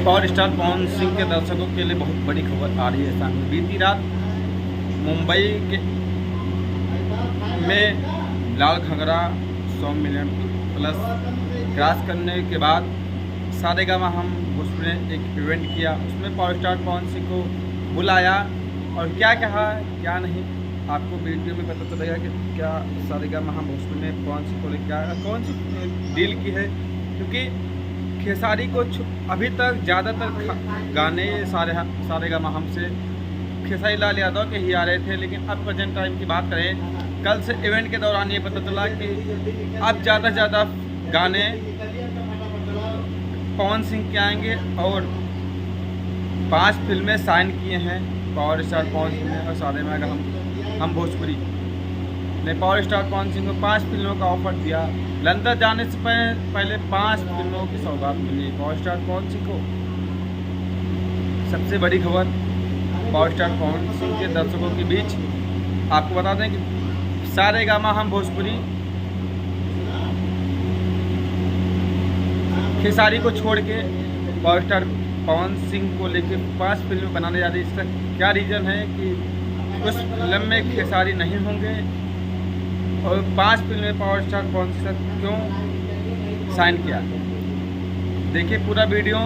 Power star Pawan Singh के दर्शकों के लिए बहुत बड़ी खबर आ रही है सामने। बीती रात मुंबई के में लाल घंगरा 100 मिलियन प्लस क्रॉस करने के बाद सारेगामा हम भोजपुरी ने एक इवेंट किया। उसमें पावर स्टार पवन सिंह को बुलाया और क्या कहा क्या नहीं आपको वीडियो में पता चलेगा कि क्या सारेगामा हम भोजपुरी ने पवन सिंह को लेकर क्या कौन सी डील की है। क्योंकि खेसारी को अभी तक ज़्यादातर गाने सारेगामा हमसे खेसारी लाल यादव के ही आ रहे थे, लेकिन अब प्रेजेंट टाइम की बात करें, कल से इवेंट के दौरान ये पता चला कि अब ज़्यादा से ज़्यादा गाने पवन सिंह के आएंगे और 5 फिल्में साइन किए हैं पावर स्टार पवन सिंह ने। और सारेगामा हम भोजपुरी ने पावर स्टार पवन सिंह को 5 फिल्मों का ऑफर दिया। लंदन जाने से पहले 5 फिल्मों की सौगात मिली पावर स्टार पवन सिंह को। सबसे बड़ी खबर पावर स्टार पवन सिंह के दर्शकों के बीच आपको बता दें कि सारेगामा हम भोजपुरी खेसारी को छोड़ के पावर स्टार पवन सिंह को लेकर 5 फिल्में बनाने जा रही है। इसका क्या रीज़न है कि उस फिल्म में खेसारी नहीं होंगे और 5 फिल्में पावर स्टार पवन सिंह क्यों साइन किया। देखिए पूरा वीडियो,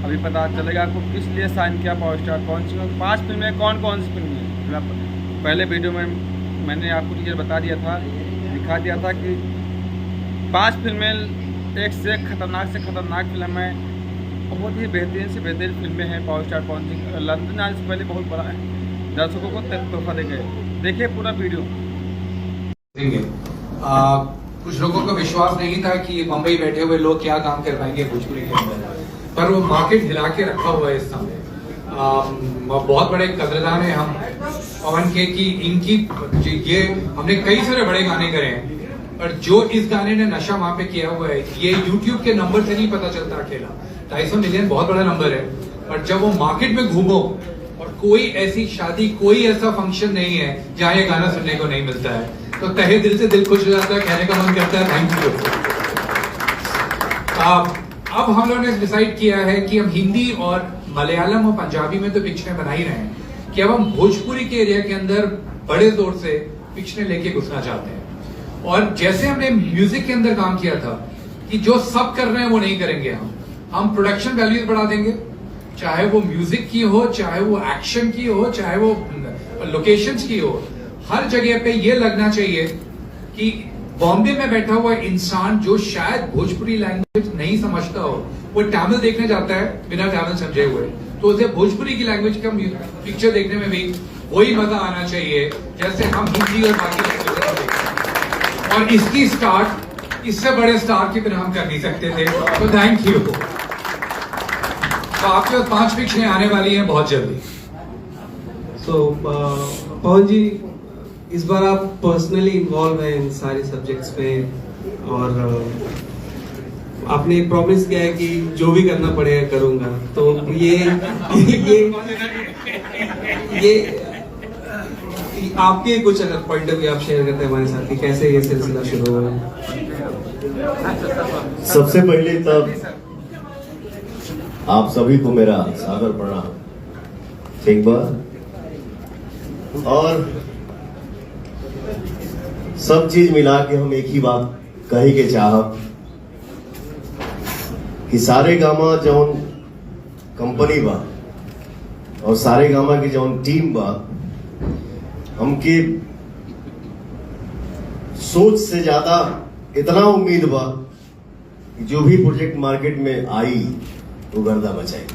अभी पता चलेगा आपको किस लिए साइन किया पावर स्टार पवन सिंह। 5 फिल्में कौन कौन सी फिल्में हैं पहले वीडियो में मैंने आपको टीचर बता दिया था, दिखा दिया था कि 5 फिल्में एक से खतरनाक फिल्म है, बहुत ही बेहतरीन से बेहतरीन फिल्में हैं power star Pawan Singh. London जाने से पहले बहुत बड़ा है, दर्शकों को तोहफा दे गए। देखिए पूरा वीडियो। कुछ लोगों को विश्वास नहीं था कि मुंबई बैठे हुए लोग क्या काम कर पाएंगे भोजपुरी के अंदर, पर वो मार्केट हिला के रखा हुआ है इस समय। बहुत बड़े कदरदान है हम पवन के कि इनकी ये हमने कई सारे बड़े गाने करे हैं, पर जो इस गाने ने नशा वहां पे किया हुआ है ये YouTube के नंबर से नहीं पता चलता। अकेला 250 मिलियन बहुत बड़ा नंबर है, पर जब वो मार्केट में घूमो और कोई ऐसी शादी कोई ऐसा फंक्शन नहीं है जहां ये गाना सुनने को नहीं मिलता है, तो तहे दिल से दिल खुश हो जाता है, कहने का मन करता है थैंक यू। अब हम लोगों ने डिसाइड किया है कि हम हिंदी और मलयालम और पंजाबी में तो पिक्चरें बना ही रहे हैं, कि अब हम भोजपुरी के एरिया के अंदर बड़े जोर से पिक्चरें लेके घुसना चाहते हैं। और जैसे हमने म्यूजिक के अंदर काम किया था कि जो सब कर रहे हैं वो नहीं करेंगे, हम प्रोडक्शन वैल्यूज बढ़ा देंगे, चाहे वो म्यूजिक की हो, चाहे वो एक्शन की हो, चाहे वो लोकेशंस की हो। हर जगह पे ये लगना चाहिए कि बॉम्बे में बैठा हुआ इंसान जो शायद भोजपुरी लैंग्वेज नहीं समझता हो, वो तमिल देखने जाता है बिना तमिल समझे हुए, तो उसे भोजपुरी की लैंग्वेज का पिक्चर देखने में भी वही मजा आना चाहिए जैसे हम हिंदी और बाकी लैंग्वेज देखते हैं। और इसकी स्टार्ट इससे बड़े स्टार की तरह हम कर नहीं सकते थे, तो थैंक यू। तो आपके पास 5 पिक्चरें आने वाली हैं बहुत जल्दी। पवन जी, इस बार आप पर्सनली इन्वॉल्व हैं इन सारे सब्जेक्ट्स पे और आपने प्रॉमिस किया है कि जो भी करना पड़ेगा करूंगा, तो ये आपके कुछ अगर पॉइंट ऑफ व्यू आप शेयर करते हैं हमारे साथ कि कैसे ये सिलसिला शुरू हुआ। सबसे पहले तब आप सभी को मेरा सादर प्रणाम, ठीक बा। और सब चीज मिला के हम एक ही बात कहे के चाहब कि सारेगामा जौन कंपनी बा और सारेगामा की जौन टीम बा, हमके सोच से ज्यादा इतना उम्मीद बा कि जो भी प्रोजेक्ट मार्केट में आई वो गर्दा बचाई।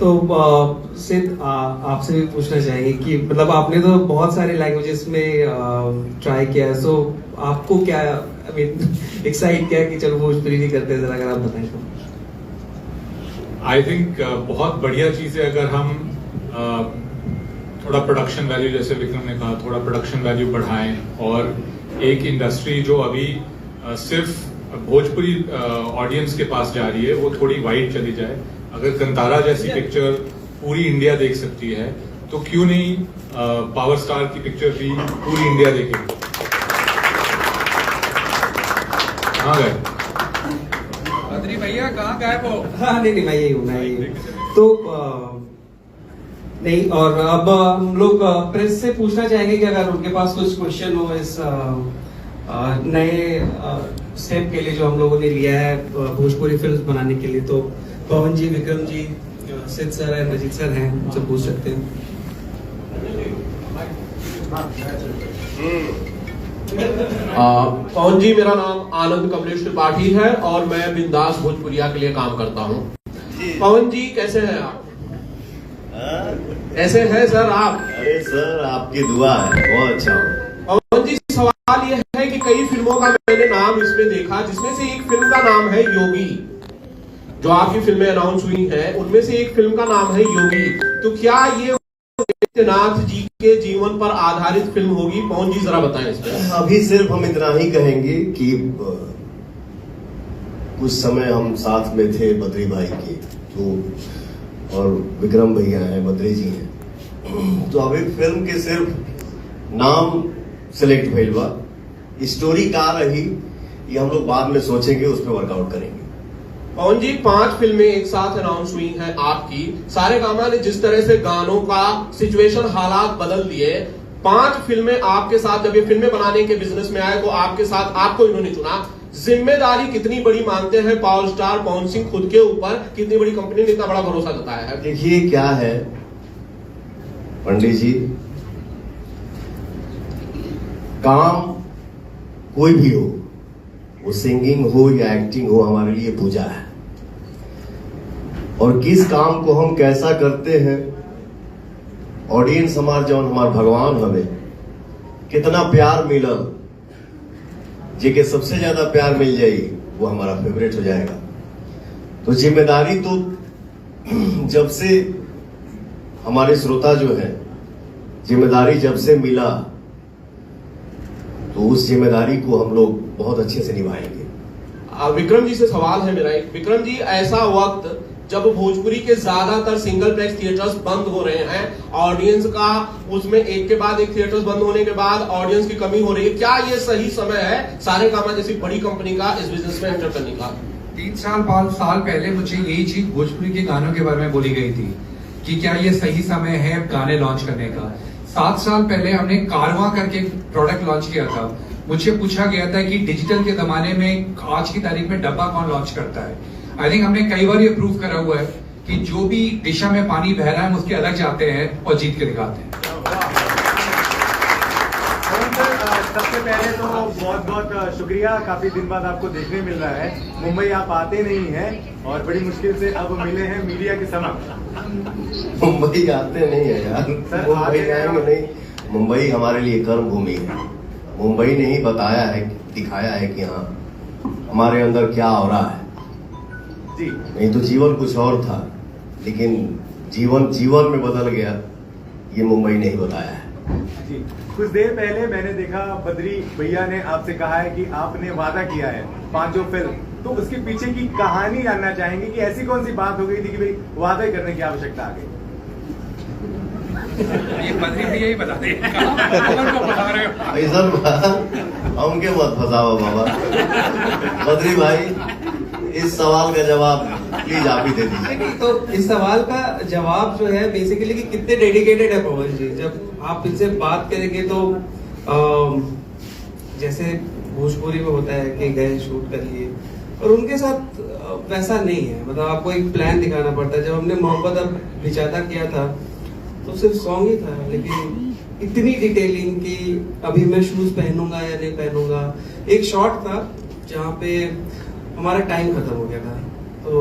तो सिद्ध आपसे भी पूछना चाहेंगे कि मतलब आपने तो बहुत सारे लैंग्वेजेस में ट्राई किया है, सो आपको क्या एक्साइट क्या है कि चलो भोजपुरी नहीं करते, जरा अगर आप बताएं तो। आई थिंक बहुत बढ़िया चीज है अगर हम थोड़ा प्रोडक्शन वैल्यू, जैसे विक्रम ने कहा, थोड़ा प्रोडक्शन वैल्यू बढ़ाएं और एक इंडस्ट्री जो अभी सिर्फ भोजपुरी ऑडियंस के पास जा रही है वो थोड़ी वाइड चली जाए। अगर कंतारा जैसी पिक्चर पूरी इंडिया देख सकती है तो क्यों नहीं पावर स्टार की पिक्चर भी पूरी इंडिया देखेगी। कहाँ गए? बद्री भैया कहाँ गायब हो? हाँ नहीं मैं यही हूँ, मैं यही हूँ। तो नहीं, और अब हम लोग प्रेस से पूछना चाहेंगे कि अगर उनके पास कुछ क्वेश्चन हो इस नए स्टेप के लिए जो हम लोगों ने लिया है भोजपुरी फिल्म बनाने के लिए, तो पवन जी, विक्रम जी, सिद्ध सर है, रंजीत सर हैं, उनसे पूछ सकते हैं। पवन जी, मेरा नाम आनंद कमलेश त्रिपाठी है और मैं बिंदास भोजपुरिया के लिए काम करता हूँ। पवन जी कैसे हैं आप? कैसे हैं सर आप? अरे सर, आपकी दुआ है, बहुत अच्छा हो। पवन जी, सवाल यह है कि कई फिल्मों का मैंने नाम इसमें देखा, जिसमें से एक फिल्म का नाम है योगी। जो आपकी फिल्में अनाउंस हुई हैं उनमें से एक फिल्म का नाम है योगी। तो क्या ये नाथ जी के जीवन पर आधारित फिल्म होगी? पवन जी जरा बताएं इस पर। अभी सिर्फ हम इतना ही कहेंगे कि कुछ समय हम साथ में थे बद्री भाई के, तो और विक्रम भैया हैं, बद्री जी हैं, तो अभी फिल्म के सिर्फ नाम सिलेक्ट भइल बा। स्टोरी का रही ये हम लोग बाद में सोचेंगे, उस पर वर्कआउट करेंगे। पवन जी, 5 फिल्में एक साथ अनाउंस हुई हैं आपकी। सारेगामा ने जिस तरह से गानों का सिचुएशन, हालात बदल दिए, 5 फिल्में आपके साथ, जब ये फिल्में बनाने के बिजनेस में आए तो आपके साथ आपको इन्होंने चुना। जिम्मेदारी कितनी बड़ी मानते हैं पावर स्टार पवन सिंह खुद के ऊपर? कितनी बड़ी कंपनी ने इतना बड़ा भरोसा जताया है? देखिए क्या है पंडित जी, काम कोई भी हो, वो सिंगिंग हो या एक्टिंग हो, हमारे लिए पूजा है। और किस काम को हम कैसा करते हैं, ऑडियंस हमार जौन हमार भगवान हमें कितना प्यार मिलल, जेके सबसे ज्यादा प्यार मिल जाई वो हमारा फेवरेट हो जाएगा। तो जिम्मेदारी तो जब से हमारे श्रोता जो है, जिम्मेदारी जब से मिला तो उस जिम्मेदारी को हम लोग बहुत अच्छे से निभाएंगे। विक्रम जी से सवाल है मेरा एक। विक्रम जी, ऐसा वक्त जब भोजपुरी के ज्यादातर सिंगल प्लेक्स थिएटर्स बंद हो रहे हैं, ऑडियंस का उसमें एक के बाद एक थिएटर्स बंद होने के बाद ऑडियंस की कमी हो रही है, क्या ये सही समय है सारेगामा जैसी बड़ी कंपनी का इस बिजनेस में एंटर करने का? 3 साल पहले मुझे यही चीज भोजपुरी के गानों के बारे में बोली गई थी कि क्या ये सही समय है गाने लॉन्च करने का। 7 साल पहले हमने कारवां करके प्रोडक्ट लॉन्च किया था। मुझे पूछा गया था कि डिजिटल के जमाने में आज की तारीख में डब्बा कौन लॉन्च करता है। आई थिंक हमने कई बार ये प्रूव करा हुआ है कि जो भी दिशा में पानी बह रहा है हम उसके अलग जाते हैं और जीत के दिखाते हैं। सबसे पहले तो बहुत बहुत शुक्रिया, काफी दिन बाद आपको देखने मिल रहा है। मुंबई आप आते नहीं हैं और बड़ी मुश्किल से अब मिले हैं मीडिया के समक्ष। मुंबई आते नहीं है यार, मुंबई जाएंगे नहीं। मुंबई हमारे लिए कर्म भूमि है। मुंबई ने ही बताया है, दिखाया है कि हाँ हमारे अंदर क्या हो रहा है जी। नहीं तो जीवन कुछ और था, लेकिन जीवन में बदल गया, ये मुंबई ने ही बताया है जी। कुछ देर पहले मैंने देखा बद्री भैया ने आपसे कहा है कि आपने वादा किया है 5 फिल्म, तो उसके पीछे की कहानी जानना चाहेंगे कि ऐसी कौन सी बात हो गई थी कि भाई वादा करने की आवश्यकता आ गई? ये बद्री भैया ही बता दे। ऐसा हमके मत फंसाओ बाबा। बद्री भाई, इस सवाल का जवाब प्लीज आप ही दे दीजिए। नहीं, तो इस सवाल का जवाब जो है बेसिकली कि कितने डेडिकेटेड है पवन जी। जब आप इनसे बात करेंगे तो जैसे भोजपुरी में होता है कि गए शूट कर लिए, और उनके साथ वैसा नहीं है। मतलब आपको एक प्लान दिखाना पड़ता है। जब हमने मोहब्बत अब बिचाता किया था तो सिर्फ सॉन्ग ही था, लेकिन इतनी डिटेलिंग कि अभी मैं शूज पहनूंगा या नहीं पहनूंगा। एक शॉट था जहाँ पे हमारा टाइम खत्म हो गया था, तो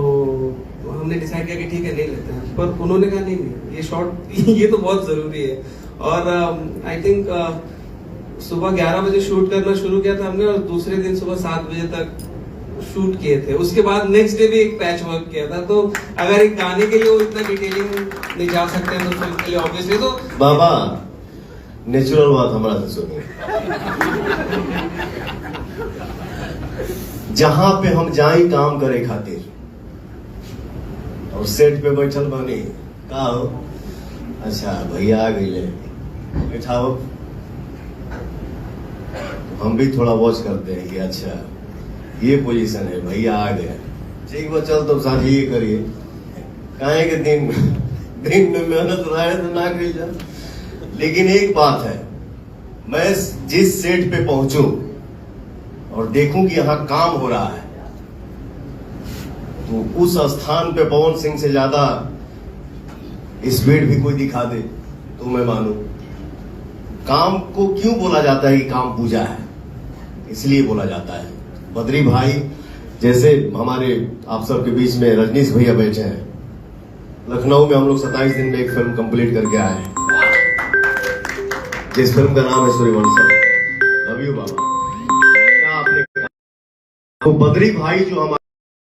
हमने डिसाइड किया कि ठीक है ले लेते हैं, पर उन्होंने कहा नहीं ये शॉट ये तो बहुत जरूरी है। और आई थिंक सुबह 11 बजे शूट करना शुरू किया था हमने, और दूसरे दिन सुबह 7 बजे तक शूट किए थे। उसके बाद नेक्स्ट डे भी एक पैच वर्क किया था। तो अगर एक गाने के लिए वो इतना डिटेलिंग नहीं जा सकते हैं तो फिल्म के लिए ऑब्वियसली तो बाबा नेचुरल बात हमारा से सुनिए। जहां पे हम जाई काम करे खातिर और सेट पे बैठल बनी का हो, अच्छा भैया आ गई बैठाओ, हम भी थोड़ा वॉच करते हैं कि अच्छा ये पोजीशन है, भैया आ गए, ठीक वो चल तो साझी ये करिए काहे के दिन में मेहनत रहे तो ना करी जा। लेकिन एक बात है, मैं जिस सेट पे पहुंचूं और देखूं कि यहाँ काम हो रहा है, तो उस स्थान पे पवन सिंह से ज्यादा स्पीड भी कोई दिखा दे तो मैं मानूं। काम को क्यों बोला जाता है कि काम पूजा है, इसलिए बोला जाता है। बद्री भाई जैसे हमारे आप सबके बीच में रजनीश भैया बैठे हैं, लखनऊ में हम लोग 27 दिन में एक फिल्म कंप्लीट करके आए हैं, जिस फिल्म का नाम है सूर्यवंशम। लव यू बाबा। क्या आपने कहा? तो बद्री भाई जो हमारे